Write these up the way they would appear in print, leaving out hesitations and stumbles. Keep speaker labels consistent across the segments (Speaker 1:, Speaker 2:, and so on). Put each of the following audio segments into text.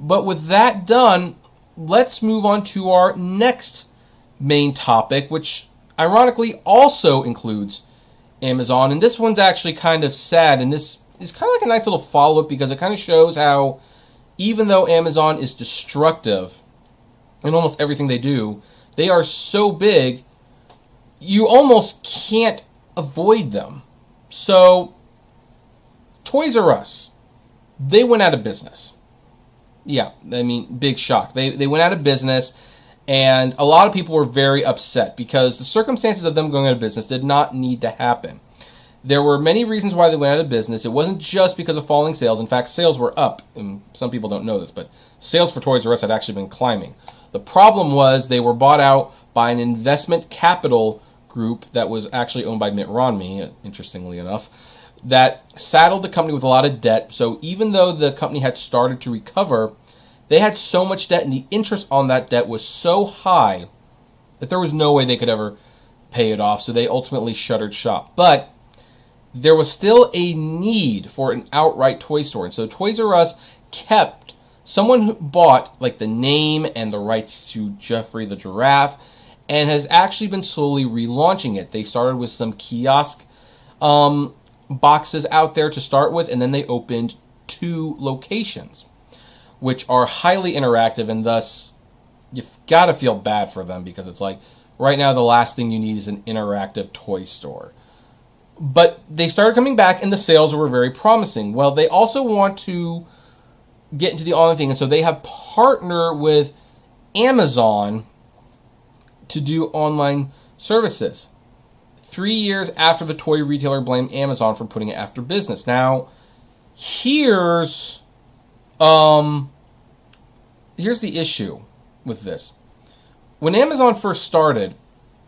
Speaker 1: But with that done, let's move on to our next main topic, which ironically also includes Amazon. And this one's actually kind of sad, and this is kind of like a nice little follow-up because it kind of shows how even though Amazon is destructive in almost everything they do, they are so big, you almost can't avoid them. So, Toys R Us, they went out of business. Yeah, I mean, big shock. They went out of business, and a lot of people were very upset because the circumstances of them going out of business did not need to happen. There were many reasons why they went out of business. It wasn't just because of falling sales. In fact, sales were up, and some people don't know this, but sales for Toys R Us had actually been climbing. The problem was they were bought out by an investment capital group that was actually owned by Mitt Romney, interestingly enough, that saddled the company with a lot of debt. So even though the company had started to recover, they had so much debt, and the interest on that debt was so high that there was no way they could ever pay it off. So they ultimately shuttered shop. But there was still a need for an outright toy store. And so Toys R Us kept someone who bought like the name and the rights to Geoffrey the Giraffe, and has actually been slowly relaunching it. They started with some kiosk boxes out there to start with, and then they opened 2 locations, which are highly interactive, and thus you've got to feel bad for them because it's like right now the last thing you need is an interactive toy store. But they started coming back, and the sales were very promising. Well, they also want to get into the online thing, and so they have partnered with Amazon to do online services. 3 years after the toy retailer blamed Amazon for putting it after business. Now, here's the issue with this. When Amazon first started,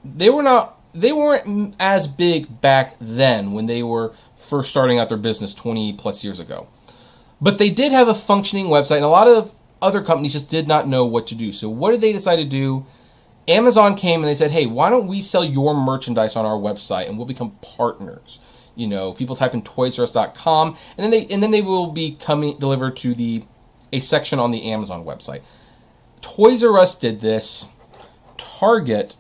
Speaker 1: they weren't as big back then when they were first starting out their business 20 plus years ago. But they did have a functioning website, and a lot of other companies just did not know what to do. So what did they decide to do? Amazon came and they said, hey, why don't we sell your merchandise on our website and we'll become partners? You know, people type in toysrus.com, and then they will be coming delivered to a section on the Amazon website. Toys R Us did this. Target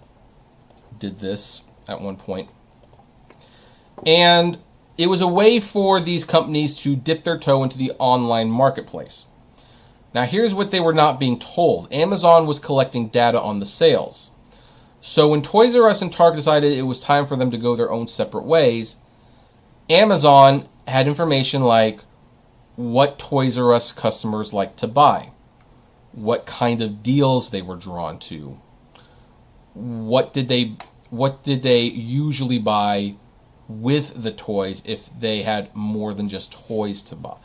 Speaker 1: did this at one point. And it was a way for these companies to dip their toe into the online marketplace. Now, here's what they were not being told. Amazon was collecting data on the sales. So when Toys R Us and Target decided it was time for them to go their own separate ways, Amazon had information like what Toys R Us customers like to buy, what kind of deals they were drawn to, what did they usually buy with the toys if they had more than just toys to buy.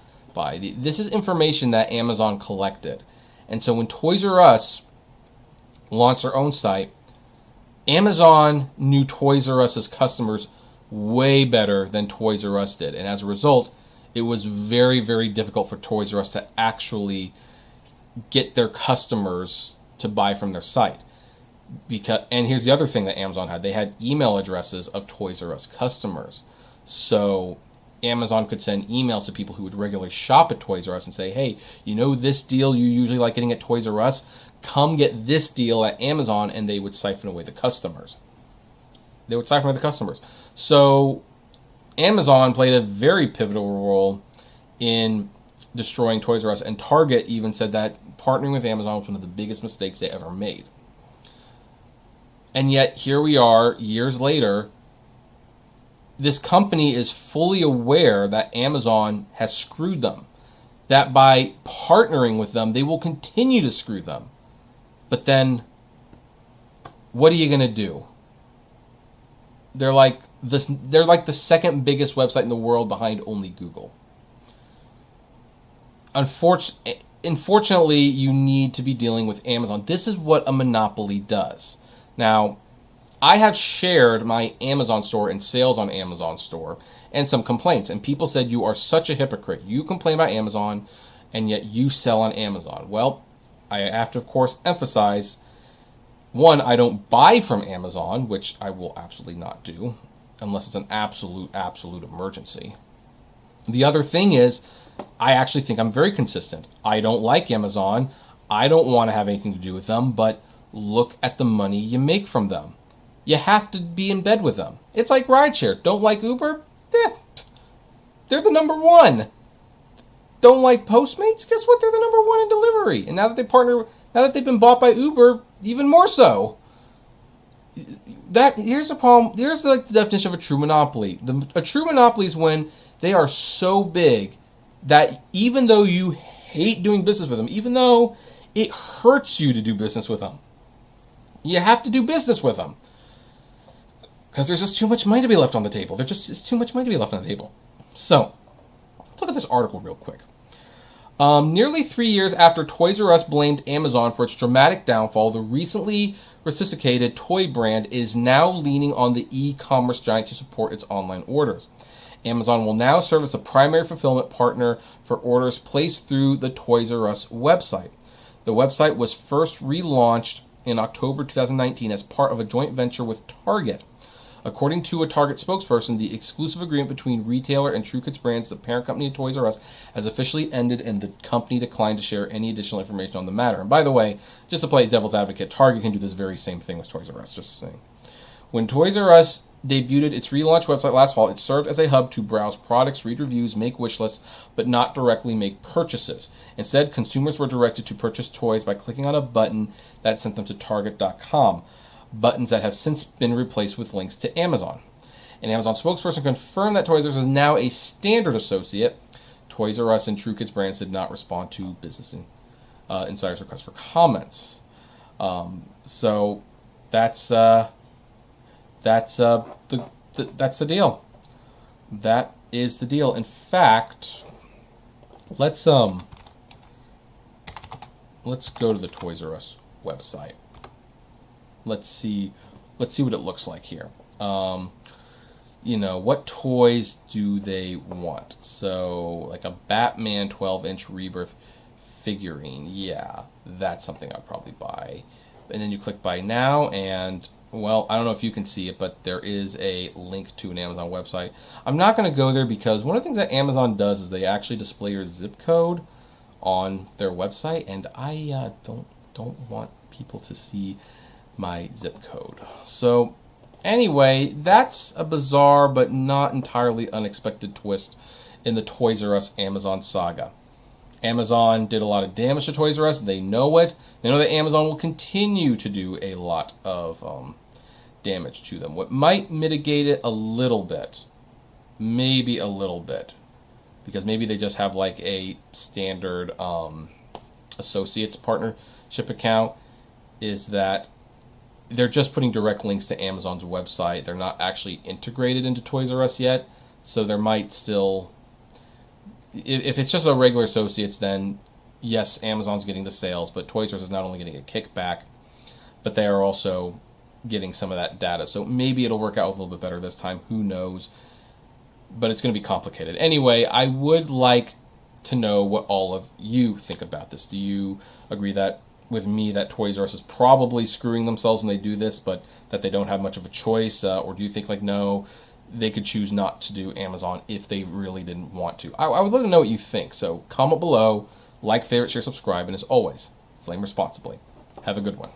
Speaker 1: This is information that Amazon collected. And so when Toys R Us launched their own site, Amazon knew Toys R Us's customers way better than Toys R Us did. And as a result, it was very, very difficult for Toys R Us to actually get their customers to buy from their site. And here's the other thing that Amazon had. They had email addresses of Toys R Us customers. So Amazon could send emails to people who would regularly shop at Toys R Us and say, hey, you know this deal you usually like getting at Toys R Us? Come get this deal at Amazon, and they would siphon away the customers. So Amazon played a very pivotal role in destroying Toys R Us, and Target even said that partnering with Amazon was one of the biggest mistakes they ever made. And yet, here we are, years later, this company is fully aware that Amazon has screwed them. That by partnering with them, they will continue to screw them. But then, what are you going to do? They're like the second biggest website in the world behind only Google. Unfortunately, you need to be dealing with Amazon. This is what a monopoly does. Now, I have shared my Amazon store and sales on Amazon store and some complaints. And people said, you are such a hypocrite. You complain about Amazon, and yet you sell on Amazon. Well, I have to, of course, emphasize, one, I don't buy from Amazon, which I will absolutely not do, unless it's an absolute emergency. The other thing is, I actually think I'm very consistent. I don't like Amazon. I don't want to have anything to do with them, but look at the money you make from them. You have to be in bed with them. It's like rideshare. Don't like Uber? They're the number one. Don't like Postmates? Guess what? They're the number one in delivery. And now that they've been bought by Uber, even more so. Here's the problem. Here's like the definition of a true monopoly. A true monopoly is when they are so big that even though you hate doing business with them, even though it hurts you to do business with them, you have to do business with them. Because there's just too much money to be left on the table. It's too much money to be left on the table. So, let's look at this article real quick. Nearly 3 years after Toys R Us blamed Amazon for its dramatic downfall, the recently resuscitated toy brand is now leaning on the e-commerce giant to support its online orders. Amazon will now serve as a primary fulfillment partner for orders placed through the Toys R Us website. The website was first relaunched in October 2019 as part of a joint venture with Target. According to a Target spokesperson, the exclusive agreement between retailer and True Kids Brands, the parent company of Toys R Us, has officially ended, and the company declined to share any additional information on the matter. And by the way, just to play devil's advocate, Target can do this very same thing with Toys R Us, just saying. When Toys R Us debuted its relaunched website last fall, it served as a hub to browse products, read reviews, make wish lists, but not directly make purchases. Instead, consumers were directed to purchase toys by clicking on a button that sent them to Target.com. Buttons that have since been replaced with links to Amazon. An Amazon spokesperson confirmed that Toys R Us is now a standard associate. Toys R Us and True Kids Brands did not respond to Business Insider's request for comments. So that's the deal. That is the deal. In fact, let's go to the Toys R Us website. Let's see what it looks like here. What toys do they want? So, like a Batman 12-inch Rebirth figurine. Yeah, that's something I'd probably buy. And then you click buy now, and, well, I don't know if you can see it, but there is a link to an Amazon website. I'm not going to go there because one of the things that Amazon does is they actually display your zip code on their website, and I don't want people to see my zip code. So anyway, that's a bizarre but not entirely unexpected twist in the Toys R Us Amazon saga. Amazon did a lot of damage to Toys R Us. They know it. They know that Amazon will continue to do a lot of damage to them. What might mitigate it a little bit, maybe a little bit, because maybe they just have like a standard associates partnership account, is that they're just putting direct links to Amazon's website. They're not actually integrated into Toys R Us yet, so there might still... If it's just a regular associates, then yes, Amazon's getting the sales, but Toys R Us is not only getting a kickback, but they are also getting some of that data. So maybe it'll work out a little bit better this time. Who knows? But it's going to be complicated. Anyway, I would like to know what all of you think about this. Do you agree with me that Toys R Us is probably screwing themselves when they do this, but that they don't have much of a choice? Or do you think, like, no, they could choose not to do Amazon if they really didn't want to? I would love to know what you think. So comment below, like, favorite, share, subscribe, and as always, flame responsibly. Have a good one.